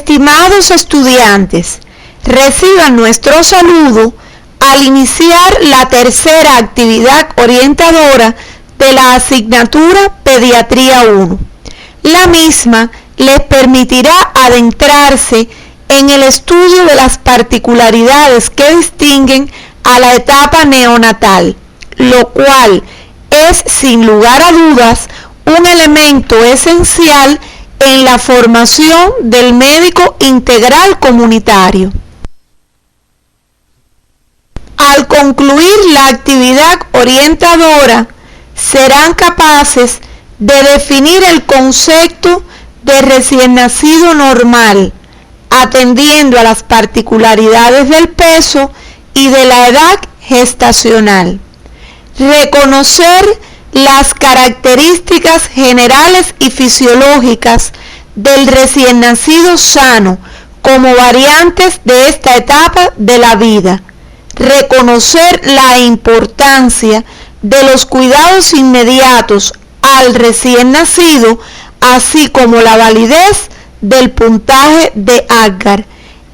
Estimados estudiantes, reciban nuestro saludo al iniciar la tercera actividad orientadora de la asignatura Pediatría 1. La misma les permitirá adentrarse en el estudio de las particularidades que distinguen a la etapa neonatal, lo cual es sin lugar a dudas un elemento esencial en la formación del médico integral comunitario. Al concluir la actividad orientadora, serán capaces de definir el concepto de recién nacido normal, atendiendo a las particularidades del peso y de la edad gestacional. Reconocer las características generales y fisiológicas del recién nacido sano como variantes de esta etapa de la vida. Reconocer la importancia de los cuidados inmediatos al recién nacido, así como la validez del puntaje de Apgar,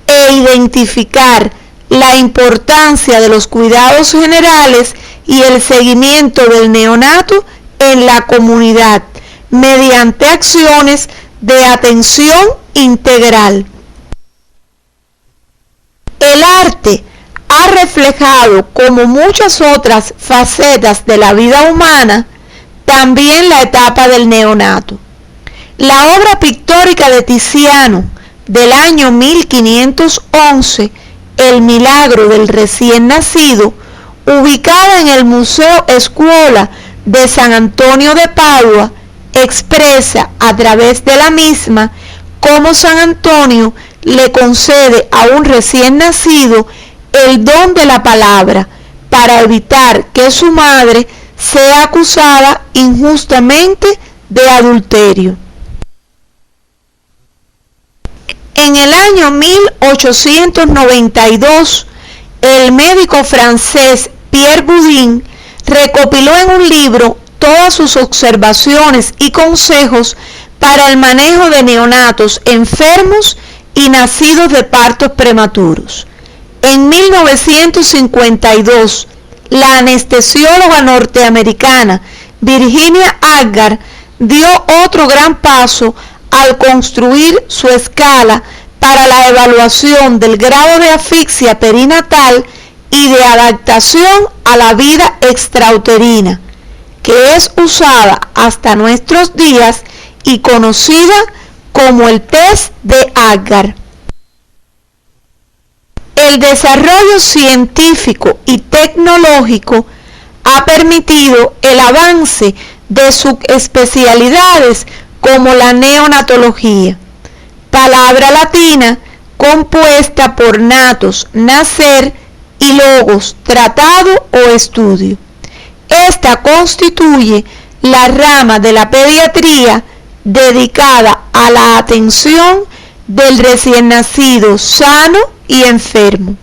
e identificar la importancia de los cuidados generales y el seguimiento del neonato en la comunidad mediante acciones de atención integral. El arte ha reflejado, como muchas otras facetas de la vida humana, también la etapa del neonato. La obra pictórica de Tiziano del año 1511, El milagro del recién nacido, ubicada en el Museo Scuola de San Antonio de Padua, expresa a través de la misma cómo San Antonio le concede a un recién nacido el don de la palabra para evitar que su madre sea acusada injustamente de adulterio. En el año 1892, el médico francés Pierre Boudin recopiló en un libro todas sus observaciones y consejos para el manejo de neonatos enfermos y nacidos de partos prematuros. En 1952, la anestesióloga norteamericana Virginia Apgar dio otro gran paso al construir su escala para la evaluación del grado de asfixia perinatal y de adaptación a la vida extrauterina, que es usada hasta nuestros días y conocida como el test de Apgar. El desarrollo científico y tecnológico ha permitido el avance de subespecialidades como la neonatología, palabra latina compuesta por natos, nacer, y logos, tratado o estudio. Esta constituye la rama de la pediatría dedicada a la atención del recién nacido sano y enfermo.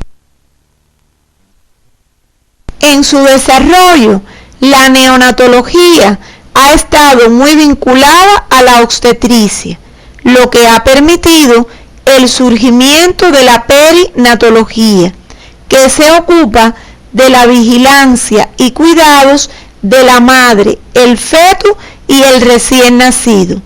En su desarrollo, la neonatología ha estado muy vinculada a la obstetricia, lo que ha permitido el surgimiento de la perinatología, que se ocupa de la vigilancia y cuidados de la madre, el feto y el recién nacido.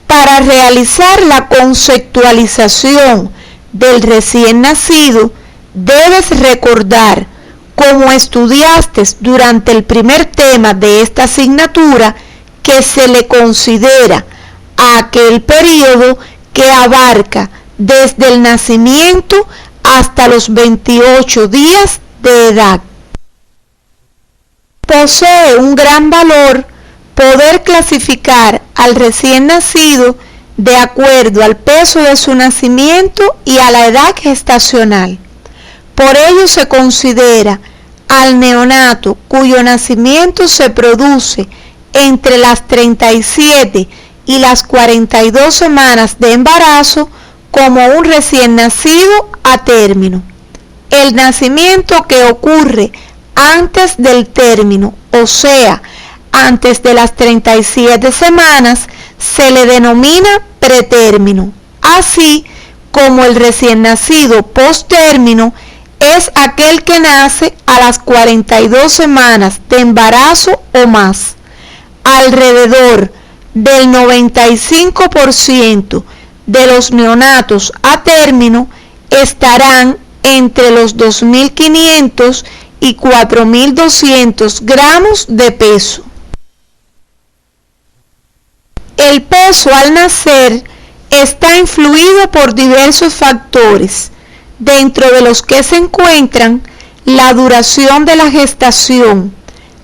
Para realizar la conceptualización del recién nacido, debes recordar, como estudiaste durante el primer tema de esta asignatura, que se le considera a aquel periodo que abarca desde el nacimiento hasta los 28 días de edad. Posee un gran valor poder clasificar al recién nacido de acuerdo al peso de su nacimiento y a la edad gestacional. Por ello se considera al neonato cuyo nacimiento se produce entre las 37 y las 42 semanas de embarazo como un recién nacido a término. El nacimiento que ocurre antes del término, o sea, antes de las 37 semanas se le denomina pretérmino, así como el recién nacido posttérmino es aquel que nace a las 42 semanas de embarazo o más. Alrededor del 95% de los neonatos a término estarán entre los 2.500 y 4.200 gramos de peso. El peso al nacer está influido por diversos factores, dentro de los que se encuentran la duración de la gestación,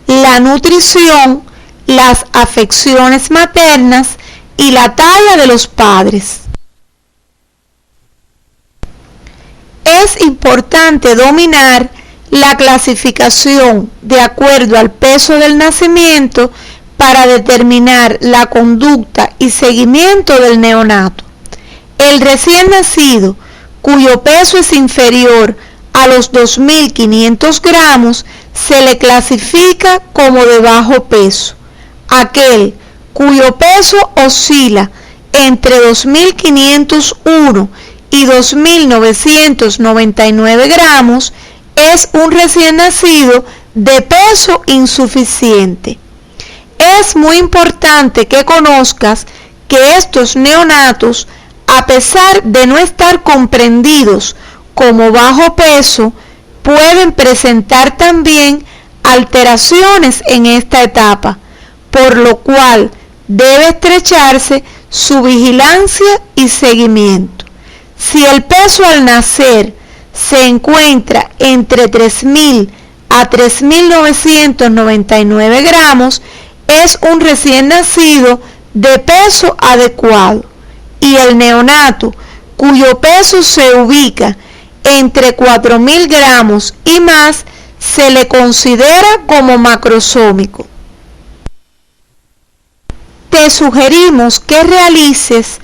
la nutrición, las afecciones maternas y la talla de los padres. Es importante dominar la clasificación de acuerdo al peso del nacimiento para determinar la conducta y seguimiento del neonato. El recién nacido, cuyo peso es inferior a los 2.500 gramos, se le clasifica como de bajo peso. Aquel cuyo peso oscila entre 2.501 y 2.999 gramos es un recién nacido de peso insuficiente. Es muy importante que conozcas que estos neonatos, a pesar de no estar comprendidos como bajo peso, pueden presentar también alteraciones en esta etapa, por lo cual debe estrecharse su vigilancia y seguimiento. Si el peso al nacer se encuentra entre 3.000 a 3.999 gramos, es un recién nacido de peso adecuado, y el neonato cuyo peso se ubica entre 4.000 gramos y más se le considera como macrosómico. Te sugerimos que realices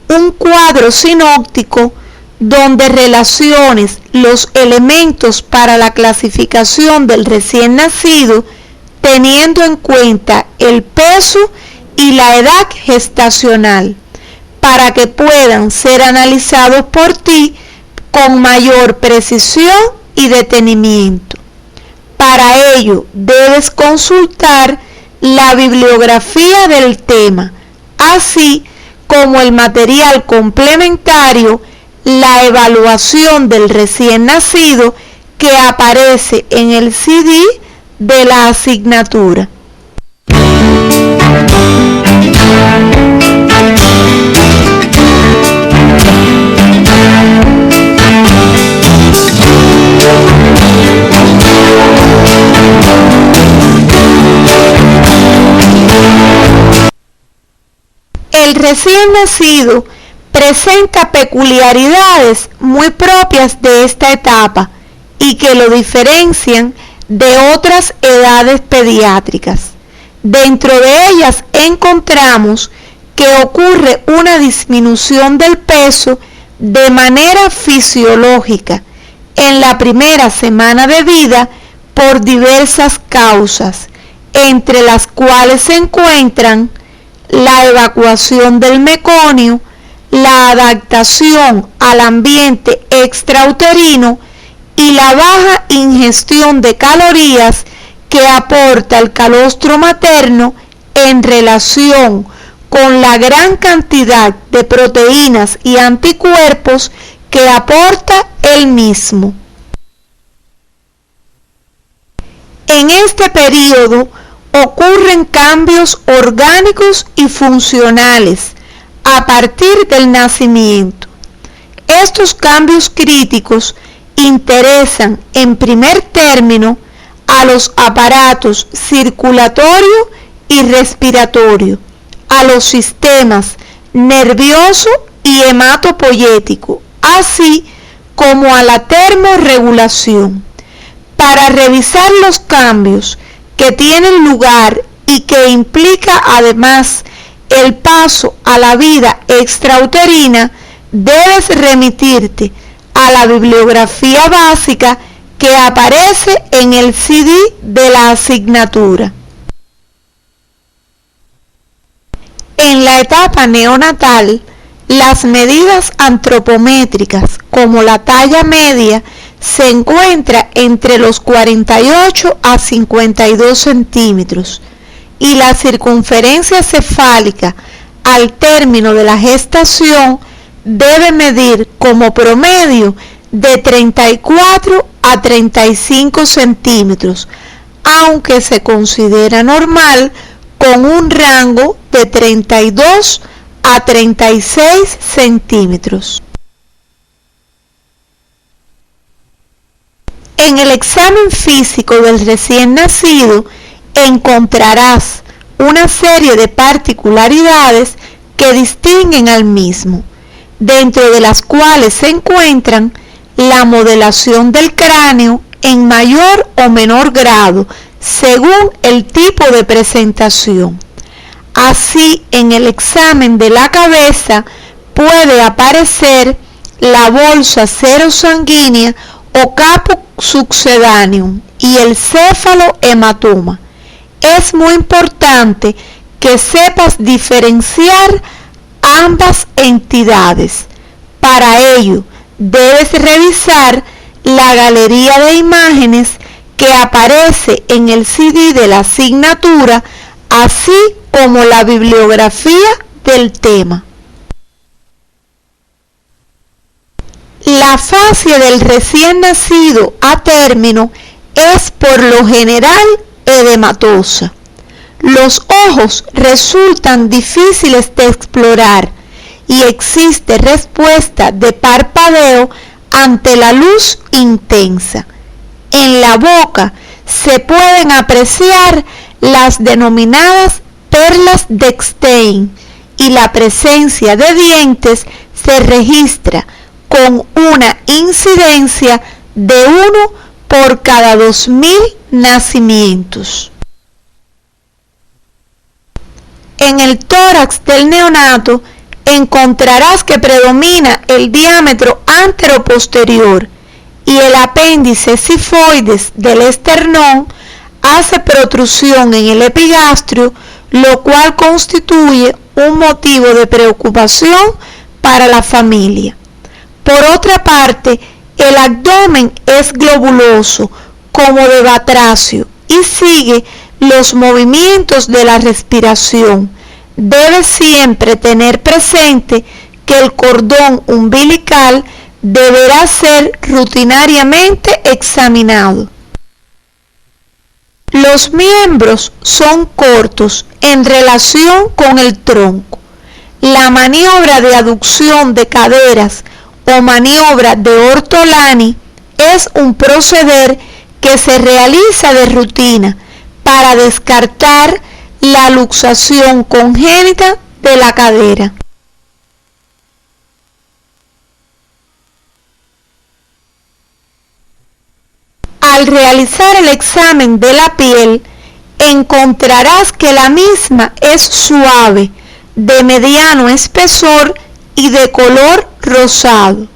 un cuadro sinóptico donde relaciones los elementos para la clasificación del recién nacido teniendo en cuenta el peso y la edad gestacional, para que puedan ser analizados por ti con mayor precisión y detenimiento. Para ello debes consultar la bibliografía del tema, así como el material complementario, la evaluación del recién nacido que aparece en el CD de la asignatura. El recién nacido presenta peculiaridades muy propias de esta etapa y que lo diferencian de otras edades pediátricas. Dentro de ellas encontramos que ocurre una disminución del peso de manera fisiológica en la primera semana de vida por diversas causas, entre las cuales se encuentran la evacuación del meconio, la adaptación al ambiente extrauterino y la baja ingestión de calorías que aporta el calostro materno en relación con la gran cantidad de proteínas y anticuerpos que aporta el mismo. En este periodo ocurren cambios orgánicos y funcionales a partir del nacimiento. Estos cambios críticos interesan en primer término a los aparatos circulatorio y respiratorio, a los sistemas nervioso y hematopoyético, así como a la termorregulación. Para revisar los cambios que tienen lugar y que implica además el paso a la vida extrauterina, debes remitirte a la bibliografía básica que aparece en el CD de la asignatura. En la etapa neonatal, las medidas antropométricas como la talla media se encuentra entre los 48 a 52 centímetros y la circunferencia cefálica al término de la gestación debe medir como promedio de 34 a 35 centímetros, aunque se considera normal con un rango de 32 a 36 centímetros. En el examen físico del recién nacido encontrarás una serie de particularidades que distinguen al mismo, dentro de las cuales se encuentran la modelación del cráneo en mayor o menor grado según el tipo de presentación. Así, en el examen de la cabeza puede aparecer la bolsa serosanguínea o capo succedaneum y el céfalo-hematoma. Es muy importante que sepas diferenciar ambas entidades. Para ello, debes revisar la galería de imágenes que aparece en el CD de la asignatura, así como la bibliografía del tema. La fase del recién nacido a término es por lo general edematosa. Los ojos resultan difíciles de explorar y existe respuesta de parpadeo ante la luz intensa. En la boca se pueden apreciar las denominadas perlas de Stein y la presencia de dientes se registra con una incidencia de 1 por cada 2000 nacimientos. En el tórax del neonato encontrarás que predomina el diámetro anteroposterior y el apéndice sifoides del esternón hace protrusión en el epigastrio, lo cual constituye un motivo de preocupación para la familia. Por otra parte, el abdomen es globuloso como de batracio y sigue los movimientos de la respiración. Debe siempre tener presente que el cordón umbilical deberá ser rutinariamente examinado. Los miembros son cortos en relación con el tronco. La maniobra de aducción de caderas o maniobra de Ortolani es un proceder que se realiza de rutina para descartar la luxación congénita de la cadera. Al realizar el examen de la piel, encontrarás que la misma es suave, de mediano espesor y de color rosado.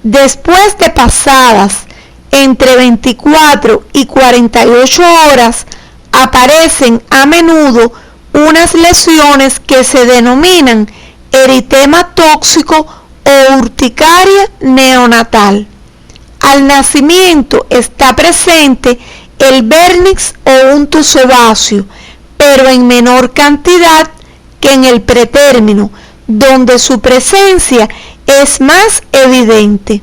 Después de pasadas entre 24 y 48 horas, aparecen a menudo unas lesiones que se denominan eritema tóxico o urticaria neonatal. Al nacimiento está presente el vernix o unto sebáceo, pero en menor cantidad que en el pretérmino, donde su presencia es más evidente.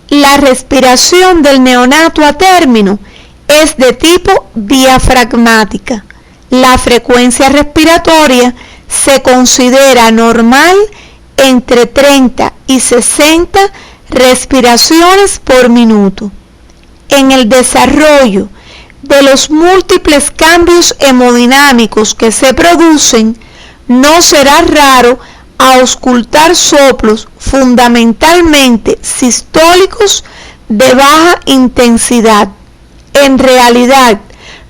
La respiración del neonato a término es de tipo diafragmática. La frecuencia respiratoria se considera normal entre 30 y 60 respiraciones por minuto. En el desarrollo de los múltiples cambios hemodinámicos que se producen, no será raro auscultar soplos fundamentalmente sistólicos de baja intensidad. En realidad,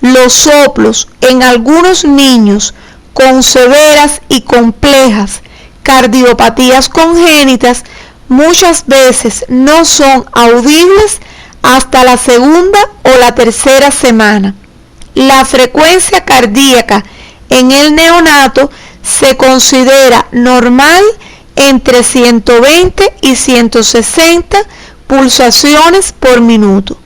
los soplos en algunos niños con severas y complejas cardiopatías congénitas muchas veces no son audibles hasta la segunda o la tercera semana. La frecuencia cardíaca en el neonato se considera normal entre 120 y 160 pulsaciones por minuto.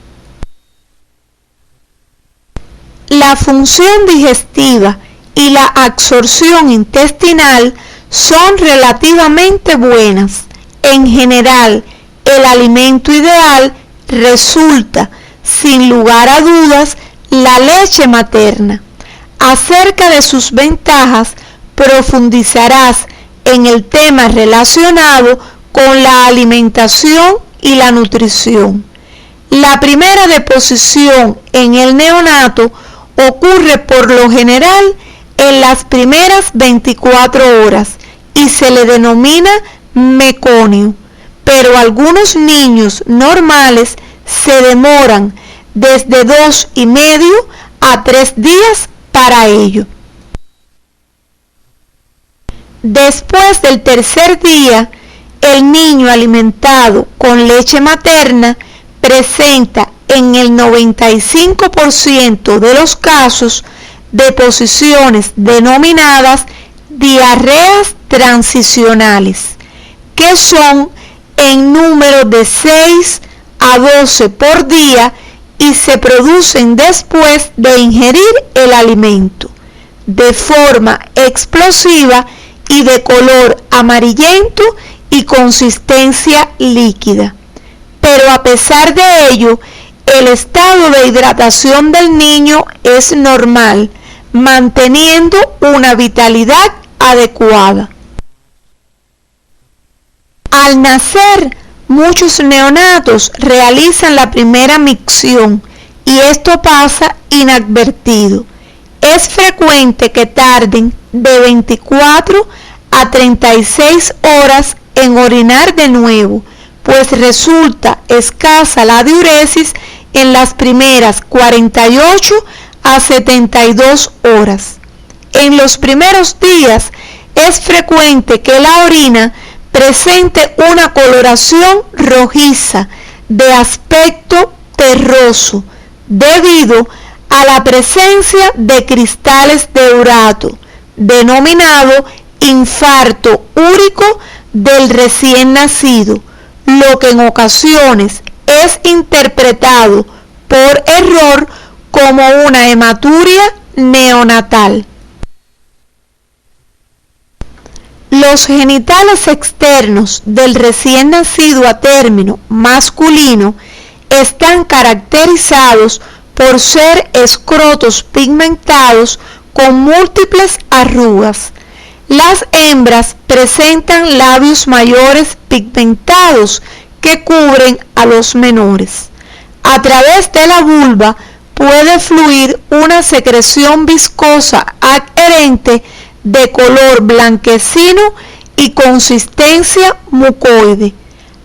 La función digestiva y la absorción intestinal son relativamente buenas. En general, el alimento ideal resulta, sin lugar a dudas, la leche materna. Acerca de sus ventajas, profundizarás en el tema relacionado con la alimentación y la nutrición. La primera deposición en el neonato ocurre por lo general en las primeras 24 horas y se le denomina meconio, pero algunos niños normales se demoran desde 2,5 a 3 días para ello. Después del tercer día, el niño alimentado con leche materna presenta en el 95% de los casos deposiciones denominadas diarreas transicionales, que son en número de 6 a 12 por día y se producen después de ingerir el alimento, de forma explosiva y de color amarillento y consistencia líquida. Pero a pesar de ello, el estado de hidratación del niño es normal, manteniendo una vitalidad adecuada. Al nacer, muchos neonatos realizan la primera micción y esto pasa inadvertido. Es frecuente que tarden de 24 a 36 horas en orinar de nuevo, pues resulta escasa la diuresis en las primeras 48 a 72 horas. En los primeros días es frecuente que la orina presente una coloración rojiza de aspecto terroso debido a la presencia de cristales de urato, denominado infarto úrico del recién nacido, lo que en ocasiones es interpretado por error como una hematuria neonatal. Los genitales externos del recién nacido a término masculino están caracterizados por ser escrotos pigmentados con múltiples arrugas. Las hembras presentan labios mayores pigmentados que cubren a los menores. A través de la vulva puede fluir una secreción viscosa adherente de color blanquecino y consistencia mucoide.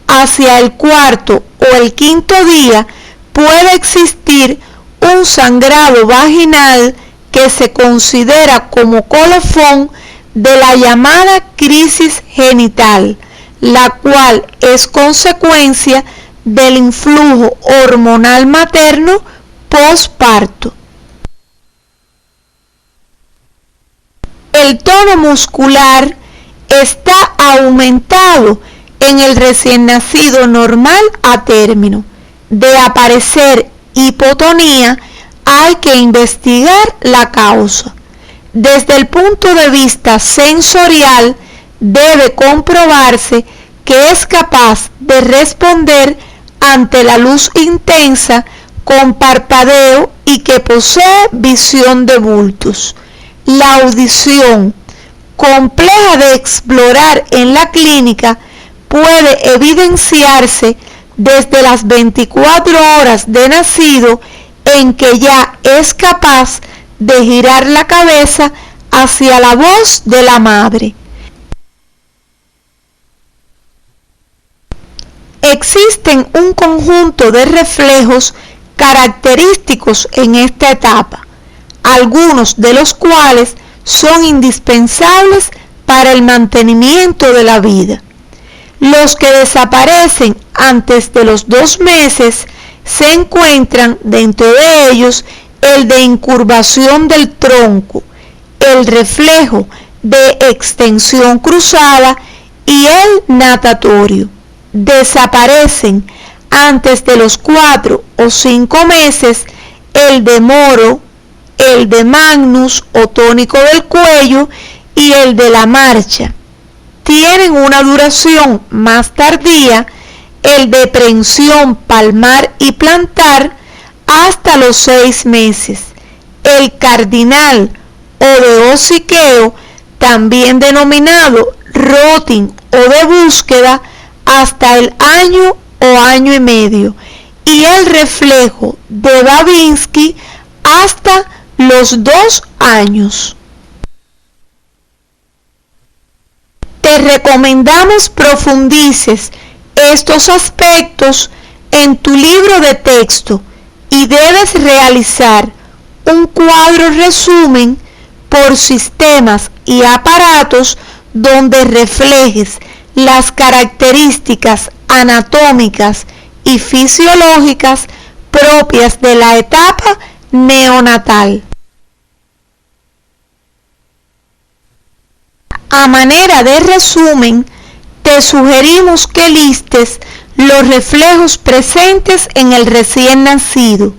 Hacia el cuarto o el quinto día puede existir un sangrado vaginal que se considera como colofón de la llamada crisis genital, la cual es consecuencia del influjo hormonal materno posparto. El tono muscular está aumentado en el recién nacido normal a término. De aparecer hipotonía, hay que investigar la causa. Desde el punto de vista sensorial, debe comprobarse que es capaz de responder ante la luz intensa con parpadeo y que posee visión de bultos. La audición, compleja de explorar en la clínica, puede evidenciarse desde las 24 horas de nacido, en que ya es capaz de girar la cabeza hacia la voz de la madre. Existen un conjunto de reflejos característicos en esta etapa, algunos de los cuales son indispensables para el mantenimiento de la vida. Los que desaparecen antes de los 2 meses se encuentran dentro de ellos el de incurvación del tronco, el reflejo de extensión cruzada y el natatorio. Desaparecen antes de los 4 o 5 meses el de moro, el de magnus o tónico del cuello y el de la marcha. Tienen una duración más tardía el de prensión palmar y plantar hasta los 6 meses. El cardinal o de hociqueo, también denominado rotting o de búsqueda, hasta el año o año y medio, y el reflejo de Babinski hasta los 2 años. Te recomendamos profundices estos aspectos en tu libro de texto y debes realizar un cuadro resumen por sistemas y aparatos donde reflejes las características anatómicas y fisiológicas propias de la etapa neonatal. A manera de resumen, te sugerimos que listes los reflejos presentes en el recién nacido,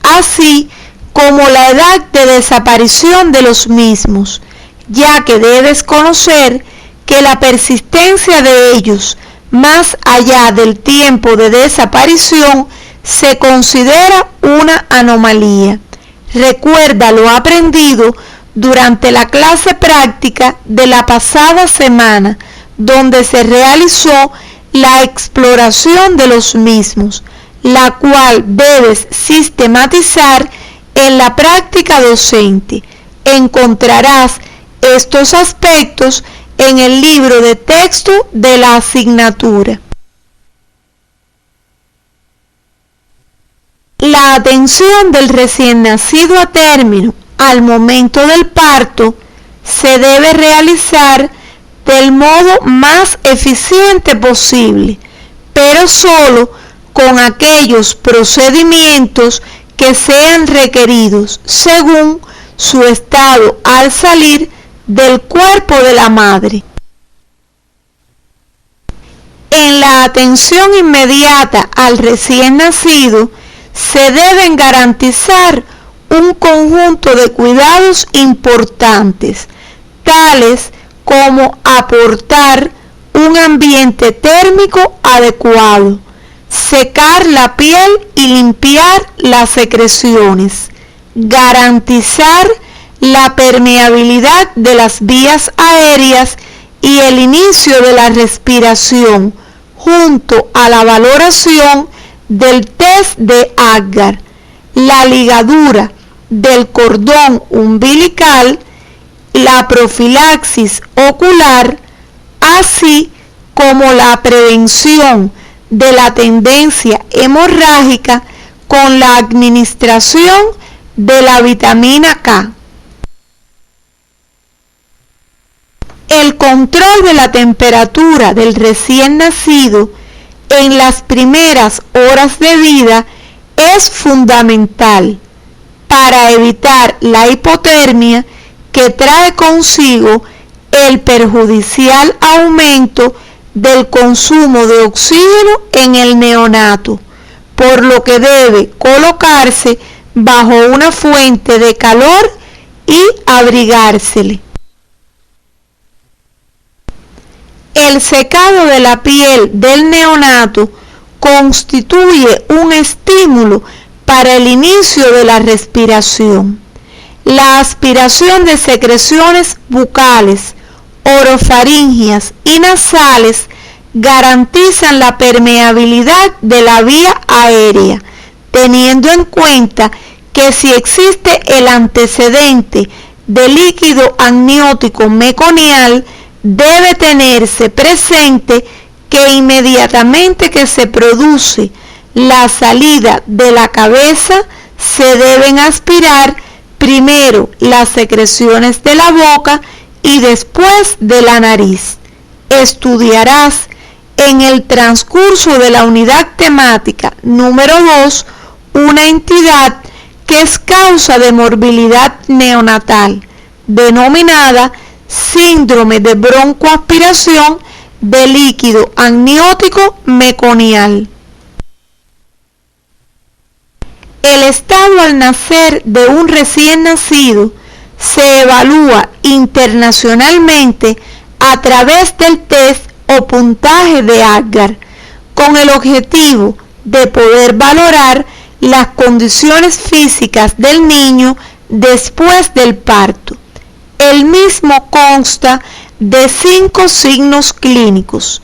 así como la edad de desaparición de los mismos, ya que debes conocer que la persistencia de ellos más allá del tiempo de desaparición se considera una anomalía. Recuerda lo aprendido durante la clase práctica de la pasada semana, donde se realizó la exploración de los mismos, la cual debes sistematizar en la práctica docente. Encontrarás estos aspectos en el libro de texto de la asignatura. La atención del recién nacido a término al momento del parto se debe realizar del modo más eficiente posible, pero solo con aquellos procedimientos que sean requeridos según su estado al salir del cuerpo de la madre. En la atención inmediata al recién nacido se deben garantizar un conjunto de cuidados importantes, tales como aportar un ambiente térmico adecuado, secar la piel y limpiar las secreciones, garantizar la permeabilidad de las vías aéreas y el inicio de la respiración, junto a la valoración del test de Apgar, la ligadura del cordón umbilical, la profilaxis ocular, así como la prevención de la tendencia hemorrágica con la administración de la vitamina K. El control de la temperatura del recién nacido en las primeras horas de vida es fundamental para evitar la hipotermia que trae consigo el perjudicial aumento del consumo de oxígeno en el neonato, por lo que debe colocarse bajo una fuente de calor y abrigársele. El secado de la piel del neonato constituye un estímulo para el inicio de la respiración. La aspiración de secreciones bucales, orofaringias y nasales garantizan la permeabilidad de la vía aérea, teniendo en cuenta que si existe el antecedente de líquido amniótico meconial, debe tenerse presente que inmediatamente que se produce la salida de la cabeza, se deben aspirar primero las secreciones de la boca y después de la nariz. Estudiarás en el transcurso de la unidad temática número 2 una entidad que es causa de morbilidad neonatal, denominada síndrome de broncoaspiración de líquido amniótico meconial. El estado al nacer de un recién nacido se evalúa internacionalmente a través del test o puntaje de Apgar, con el objetivo de poder valorar las condiciones físicas del niño después del parto. El mismo consta de 5 signos clínicos: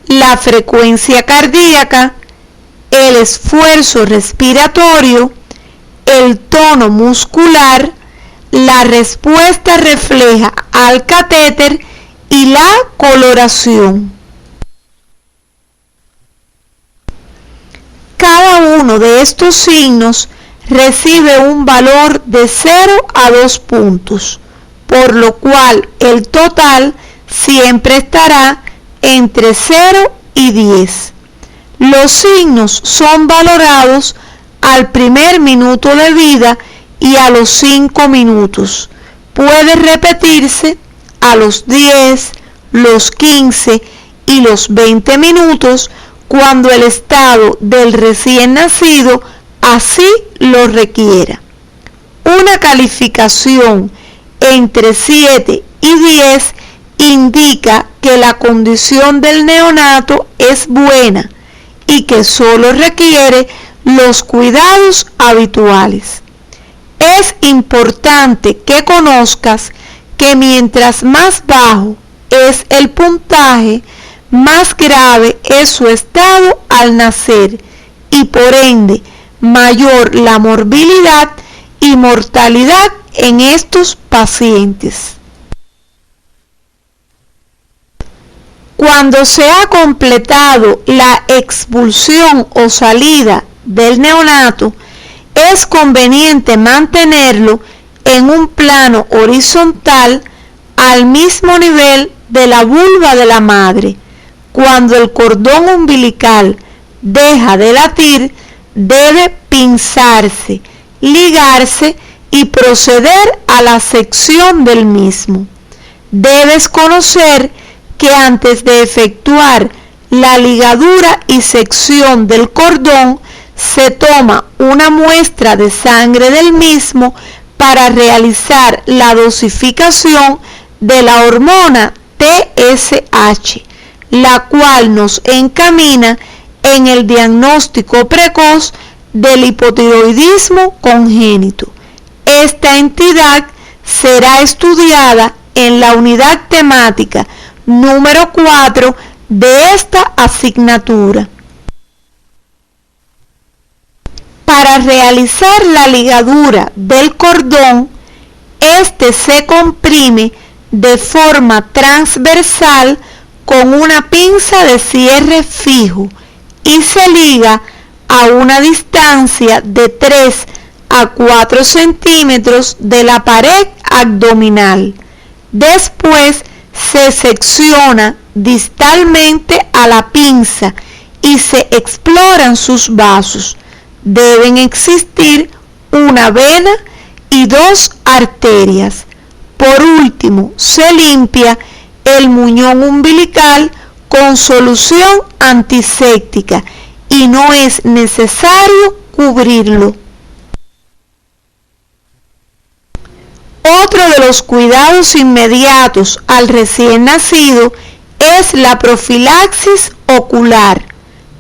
la frecuencia cardíaca, el esfuerzo respiratorio, el tono muscular, la respuesta refleja al catéter y la coloración. Cada uno de estos signos recibe un valor de 0 a 2 puntos, por lo cual el total siempre estará entre 0 y 10. Los signos son valorados al primer minuto de vida y a los 5 minutos. Puede repetirse a los 10, los 15 y los 20 minutos cuando el estado del recién nacido así lo requiera. Una calificación entre 7 y 10 indica que la condición del neonato es buena y que solo requiere los cuidados habituales. Es importante que conozcas que mientras más bajo es el puntaje, más grave es su estado al nacer y por ende mayor la morbilidad y mortalidad en estos pacientes. Cuando se ha completado la expulsión o salida del neonato, es conveniente mantenerlo en un plano horizontal al mismo nivel de la vulva de la madre. Cuando el cordón umbilical deja de latir, debe pinzarse, ligarse y proceder a la sección del mismo. Debes conocer que antes de efectuar la ligadura y sección del cordón, se toma una muestra de sangre del mismo para realizar la dosificación de la hormona TSH, la cual nos encamina en el diagnóstico precoz del hipotiroidismo congénito. Esta entidad será estudiada en la unidad temática número 4 de esta asignatura. Para realizar la ligadura del cordón, este se comprime de forma transversal con una pinza de cierre fijo y se liga a una distancia de 3 a 4 centímetros de la pared abdominal. Después se secciona distalmente a la pinza y se exploran sus vasos. Deben existir una vena y 2 arterias. Por último, se limpia el muñón umbilical con solución antiséptica y no es necesario cubrirlo. Otro de los cuidados inmediatos al recién nacido es la profilaxis ocular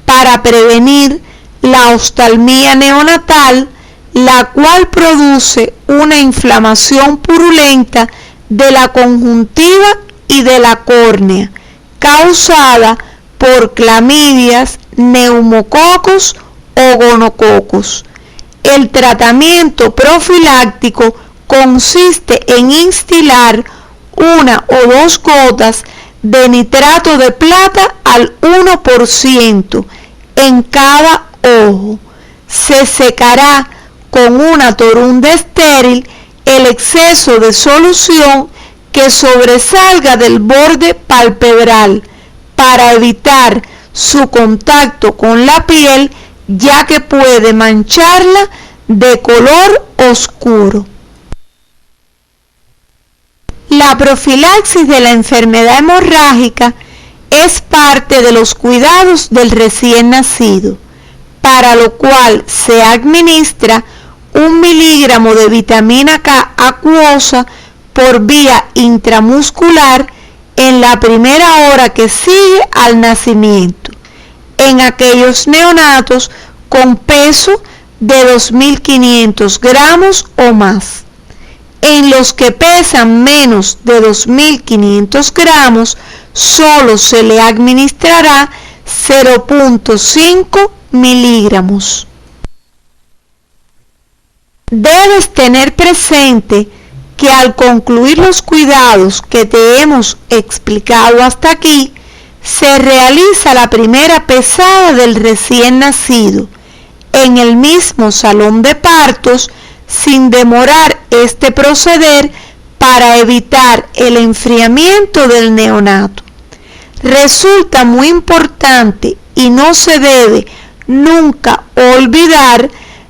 para prevenir la oftalmía neonatal, la cual produce una inflamación purulenta de la conjuntiva y de la córnea, causada por clamidias, neumococos o gonococos. El tratamiento profiláctico consiste en instilar 1 o 2 gotas de nitrato de plata al 1% en cada ojo. Se secará con una torunda estéril el exceso de solución que sobresalga del borde palpebral para evitar su contacto con la piel, ya que puede mancharla de color oscuro. La profilaxis de la enfermedad hemorrágica es parte de los cuidados del recién nacido, para lo cual se administra 1 miligramo de vitamina K acuosa por vía intramuscular en la primera hora que sigue al nacimiento, en aquellos neonatos con peso de 2.500 gramos o más. En los que pesan menos de 2.500 gramos, solo se le administrará 0.5 miligramos. Debes tener presente que al concluir los cuidados que te hemos explicado hasta aquí, se realiza la primera pesada del recién nacido en el mismo salón de partos, sin demorar este proceder para evitar el enfriamiento del neonato. Resulta muy importante y no se debe nunca olvidar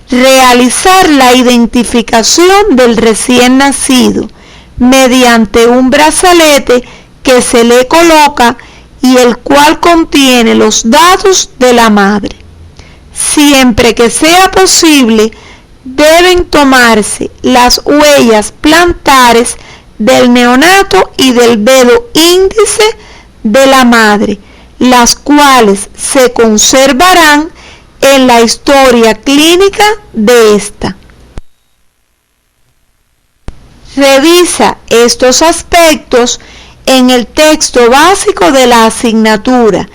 realizar la identificación del recién nacido mediante un brazalete que se le coloca y el cual contiene los datos de la madre. Siempre que sea posible, deben tomarse las huellas plantares del neonato y del dedo índice de la madre, las cuales se conservarán en la historia clínica de esta. Revisa estos aspectos en el texto básico de la asignatura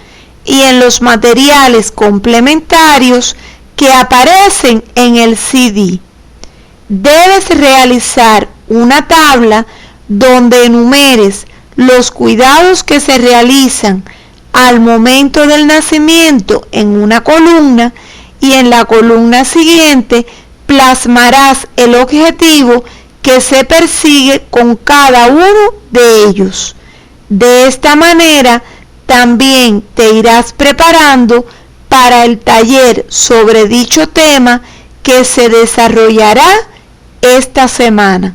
y en los materiales complementarios que aparecen en el CD. Debes realizar una tabla donde enumeres los cuidados que se realizan al momento del nacimiento en una columna, y en la columna siguiente plasmarás el objetivo que se persigue con cada uno de ellos. De esta manera también te irás preparando para el taller sobre dicho tema que se desarrollará esta semana.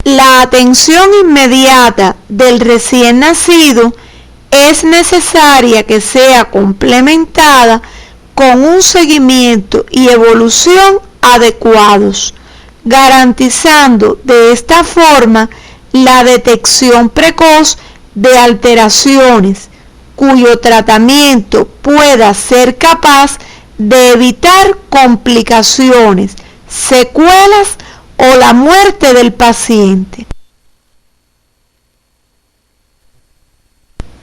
La atención inmediata del recién nacido es necesaria que sea complementada con un seguimiento y evolución adecuados, garantizando de esta forma la detección precoz de alteraciones cuyo tratamiento pueda ser capaz de evitar complicaciones, secuelas o la muerte del paciente.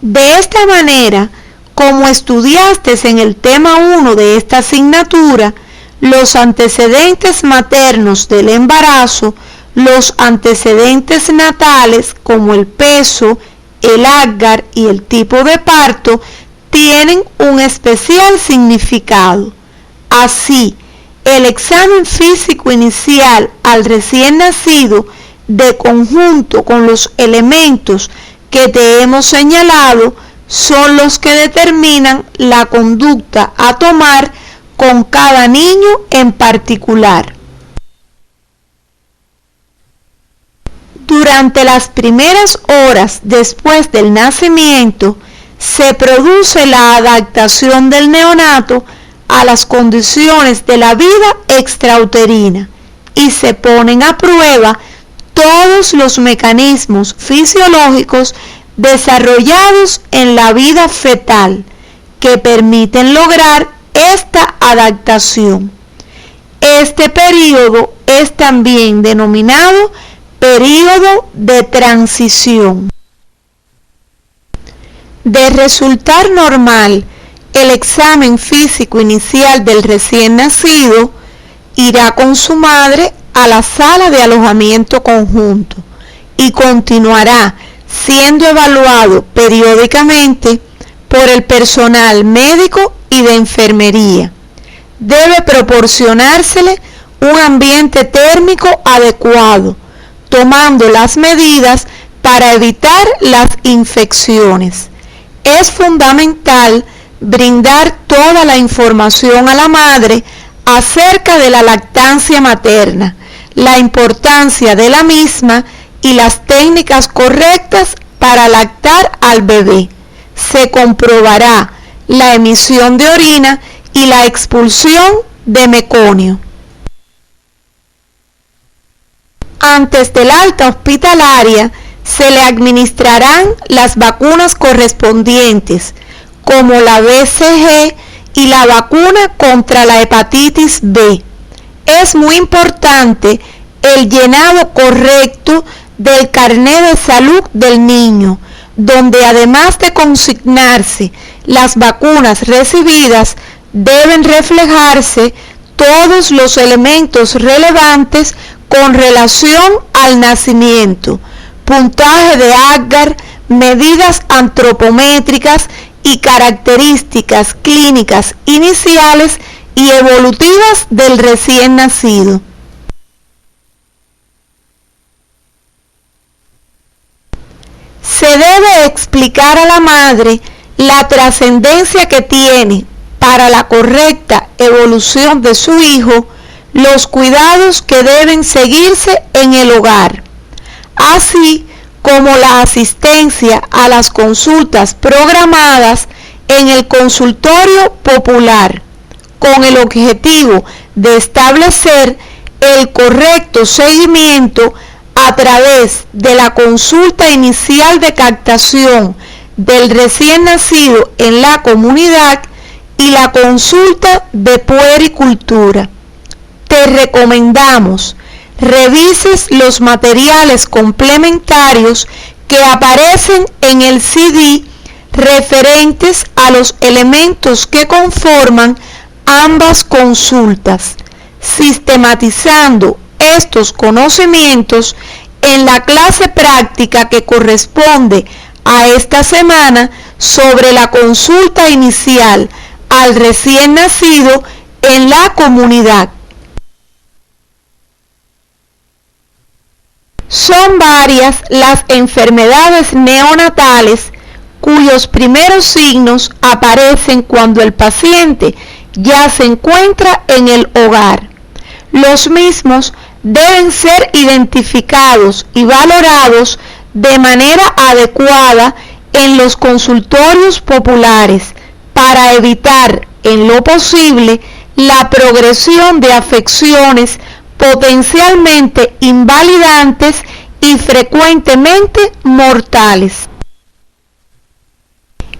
De esta manera, como estudiaste en el tema 1 de esta asignatura, los antecedentes maternos del embarazo, los antecedentes natales como el peso, el Apgar y el tipo de parto tienen un especial significado. Así, el examen físico inicial al recién nacido, de conjunto con los elementos que te hemos señalado, son los que determinan la conducta a tomar con cada niño en particular. Durante las primeras horas después del nacimiento, se produce la adaptación del neonato a las condiciones de la vida extrauterina y se ponen a prueba todos los mecanismos fisiológicos desarrollados en la vida fetal que permiten lograr esta adaptación. Este periodo es también denominado periodo de transición. De resultar normal el examen físico inicial del recién nacido, irá con su madre a la sala de alojamiento conjunto y continuará siendo evaluado periódicamente por el personal médico y de enfermería. Debe proporcionársele un ambiente térmico adecuado, tomando las medidas para evitar las infecciones. Es fundamental brindar toda la información a la madre acerca de la lactancia materna, la importancia de la misma y las técnicas correctas para lactar al bebé. Se comprobará la emisión de orina y la expulsión de meconio. Antes del alta hospitalaria, se le administrarán las vacunas correspondientes, como la BCG y la vacuna contra la hepatitis B. Es muy importante el llenado correcto del carnet de salud del niño, donde además de consignarse las vacunas recibidas, deben reflejarse todos los elementos relevantes con relación al nacimiento, puntaje de Apgar, medidas antropométricas y características clínicas iniciales y evolutivas del recién nacido. Se debe explicar a la madre la trascendencia que tiene para la correcta evolución de su hijo, los cuidados que deben seguirse en el hogar, así como la asistencia a las consultas programadas en el consultorio popular, con el objetivo de establecer el correcto seguimiento a través de la consulta inicial de captación del recién nacido en la comunidad y la consulta de puericultura. Te recomendamos revises los materiales complementarios que aparecen en el CD referentes a los elementos que conforman ambas consultas, sistematizando estos conocimientos en la clase práctica que corresponde a esta semana sobre la consulta inicial al recién nacido en la comunidad. Son varias las enfermedades neonatales cuyos primeros signos aparecen cuando el paciente ya se encuentra en el hogar. Los mismos deben ser identificados y valorados de manera adecuada en los consultorios populares para evitar en lo posible la progresión de afecciones potencialmente invalidantes y frecuentemente mortales.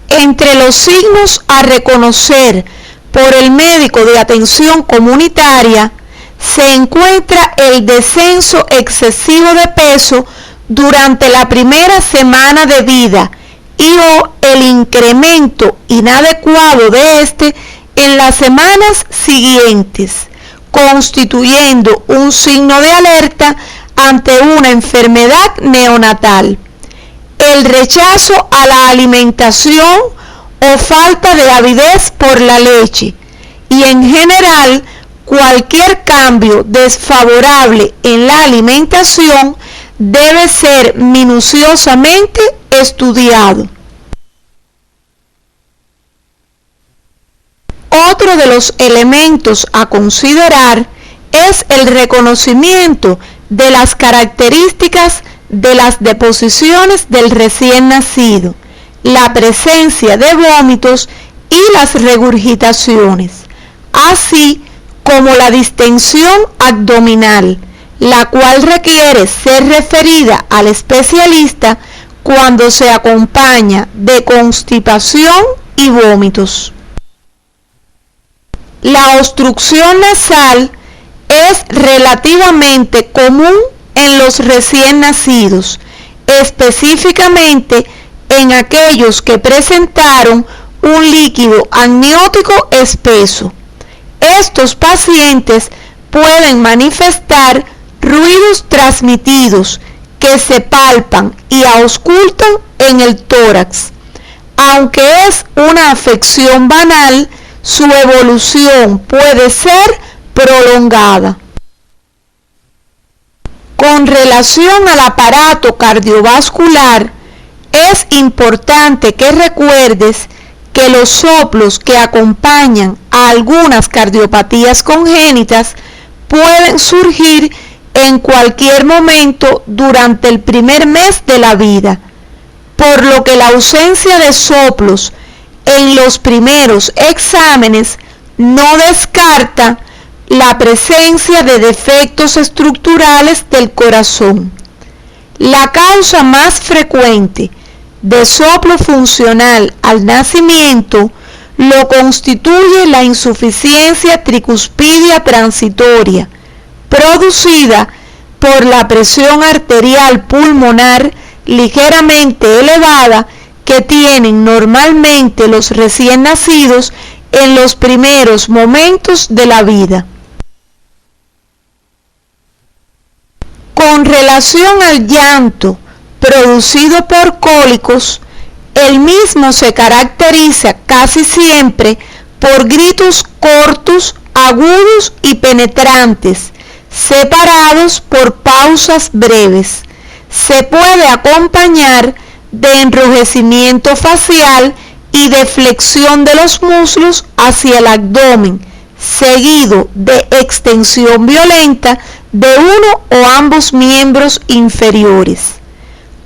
Entre los signos a reconocer por el médico de atención comunitaria se encuentra el descenso excesivo de peso durante la primera semana de vida y o el incremento inadecuado de este en las semanas siguientes, constituyendo un signo de alerta ante una enfermedad neonatal. El rechazo a la alimentación o falta de avidez por la leche y en general cualquier cambio desfavorable en la alimentación debe ser minuciosamente estudiado. Otro de los elementos a considerar es el reconocimiento de las características de las deposiciones del recién nacido, la presencia de vómitos y las regurgitaciones, así como la distensión abdominal, la cual requiere ser referida al especialista cuando se acompaña de constipación y vómitos. La obstrucción nasal es relativamente común en los recién nacidos, específicamente en aquellos que presentaron un líquido amniótico espeso. Estos pacientes pueden manifestar ruidos transmitidos que se palpan y auscultan en el tórax. Aunque es una afección banal, su evolución puede ser prolongada. Con relación al aparato cardiovascular, es importante que recuerdes que los soplos que acompañan a algunas cardiopatías congénitas pueden surgir en cualquier momento durante el primer mes de la vida, por lo que la ausencia de soplos en los primeros exámenes no descarta la presencia de defectos estructurales del corazón. La causa más frecuente de soplo funcional al nacimiento lo constituye la insuficiencia tricuspidia transitoria, producida por la presión arterial pulmonar ligeramente elevada que tienen normalmente los recién nacidos en los primeros momentos de la vida. Con relación al llanto producido por cólicos, el mismo se caracteriza casi siempre por gritos cortos, agudos y penetrantes, separados por pausas breves. Se puede acompañar de enrojecimiento facial y de flexión de los muslos hacia el abdomen, seguido de extensión violenta de uno o ambos miembros inferiores.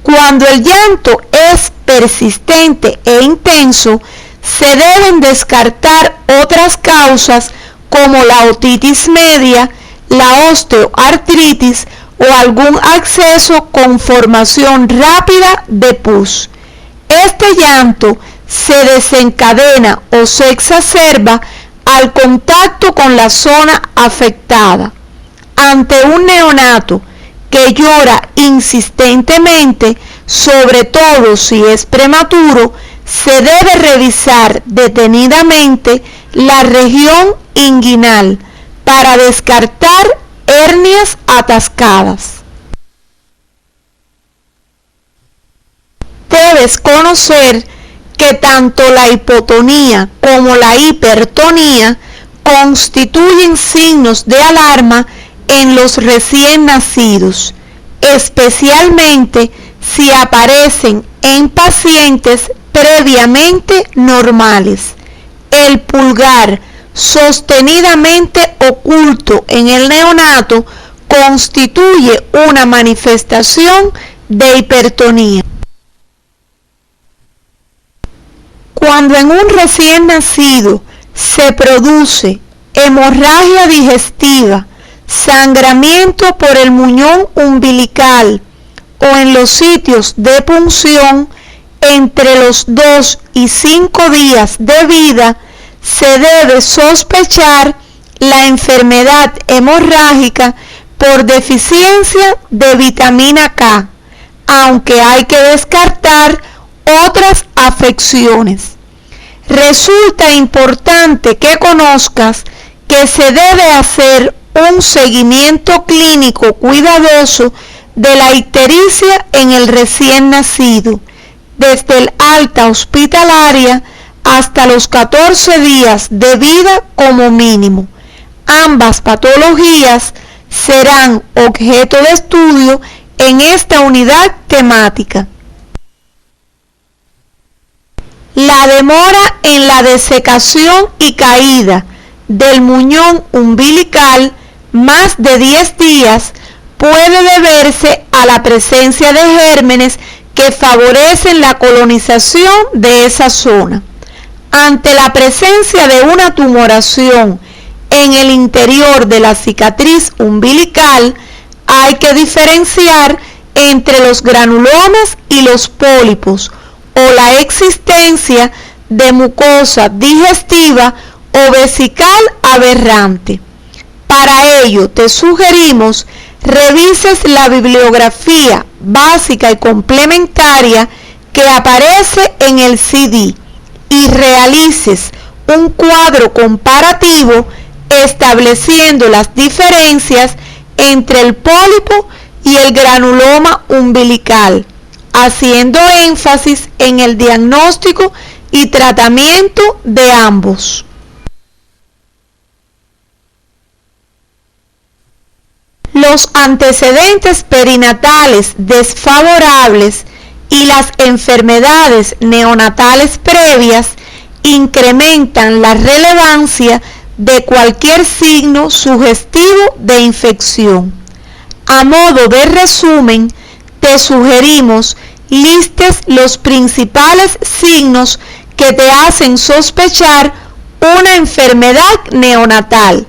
Cuando el llanto es persistente e intenso, se deben descartar otras causas como la otitis media, la osteoartritis o algún acceso con formación rápida de pus. Este llanto se desencadena o se exacerba al contacto con la zona afectada. Ante un neonato que llora insistentemente, sobre todo si es prematuro, se debe revisar detenidamente la región inguinal para descartar hernias atascadas. Debes conocer que tanto la hipotonía como la hipertonía constituyen signos de alarma en los recién nacidos, especialmente si aparecen en pacientes previamente normales. El pulgar sostenidamente oculto en el neonato constituye una manifestación de hipertonía. Cuando en un recién nacido se produce hemorragia digestiva, sangramiento por el muñón umbilical o en los sitios de punción entre los 2 y 5 días de vida, se debe sospechar la enfermedad hemorrágica por deficiencia de vitamina K, aunque hay que descartar otras afecciones. Resulta importante que conozcas que se debe hacer un seguimiento clínico cuidadoso de la ictericia en el recién nacido, desde el alta hospitalaria hasta los 14 días de vida como mínimo. Ambas patologías serán objeto de estudio en esta unidad temática. La demora en la desecación y caída del muñón umbilical más de 10 días puede deberse a la presencia de gérmenes que favorecen la colonización de esa zona. Ante la presencia de una tumoración en el interior de la cicatriz umbilical, hay que diferenciar entre los granulomas y los pólipos, o la existencia de mucosa digestiva o vesical aberrante. Para ello te sugerimos revises la bibliografía básica y complementaria que aparece en el CD y realices un cuadro comparativo estableciendo las diferencias entre el pólipo y el granuloma umbilical, haciendo énfasis en el diagnóstico y tratamiento de ambos. Los antecedentes perinatales desfavorables y las enfermedades neonatales previas incrementan la relevancia de cualquier signo sugestivo de infección. A modo de resumen, te sugerimos listes los principales signos que te hacen sospechar una enfermedad neonatal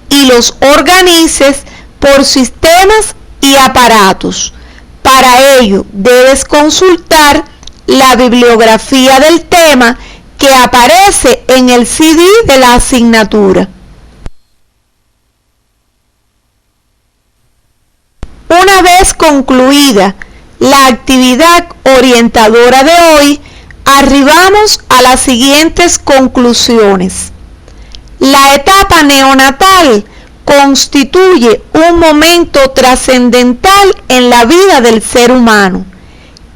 y los organices por sistemas y aparatos. Para ello, debes consultar la bibliografía del tema que aparece en el CD de la asignatura. Una vez concluida la actividad orientadora de hoy, arribamos a las siguientes conclusiones. La etapa neonatal constituye un momento trascendental en la vida del ser humano.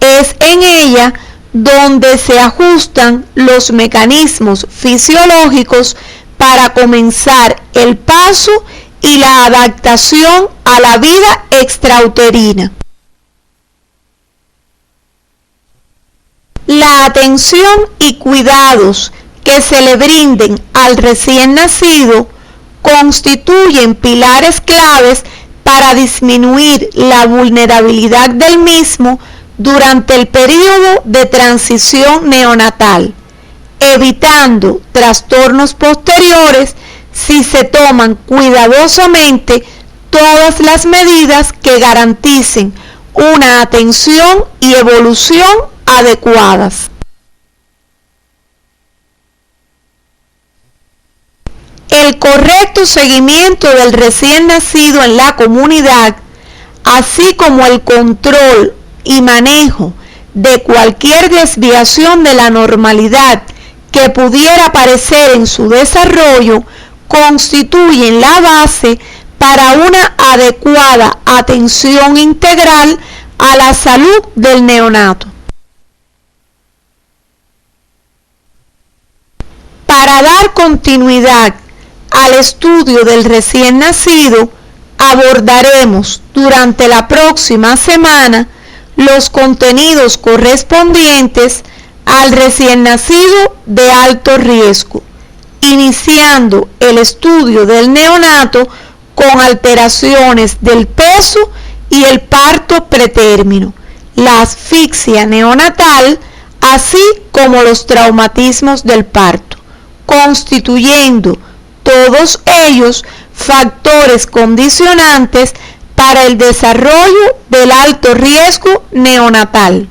Es en ella donde se ajustan los mecanismos fisiológicos para comenzar el paso y la adaptación a la vida extrauterina. La atención y cuidados que se le brinden al recién nacido constituyen pilares claves para disminuir la vulnerabilidad del mismo durante el periodo de transición neonatal, evitando trastornos posteriores si se toman cuidadosamente todas las medidas que garanticen una atención y evolución adecuadas. El correcto seguimiento del recién nacido en la comunidad, así como el control y manejo de cualquier desviación de la normalidad que pudiera aparecer en su desarrollo, constituyen la base para una adecuada atención integral a la salud del neonato. Para dar continuidad al estudio del recién nacido, abordaremos durante la próxima semana los contenidos correspondientes al recién nacido de alto riesgo, iniciando el estudio del neonato con alteraciones del peso y el parto pretérmino, la asfixia neonatal, así como los traumatismos del parto, constituyendo todos ellos factores condicionantes para el desarrollo del alto riesgo neonatal.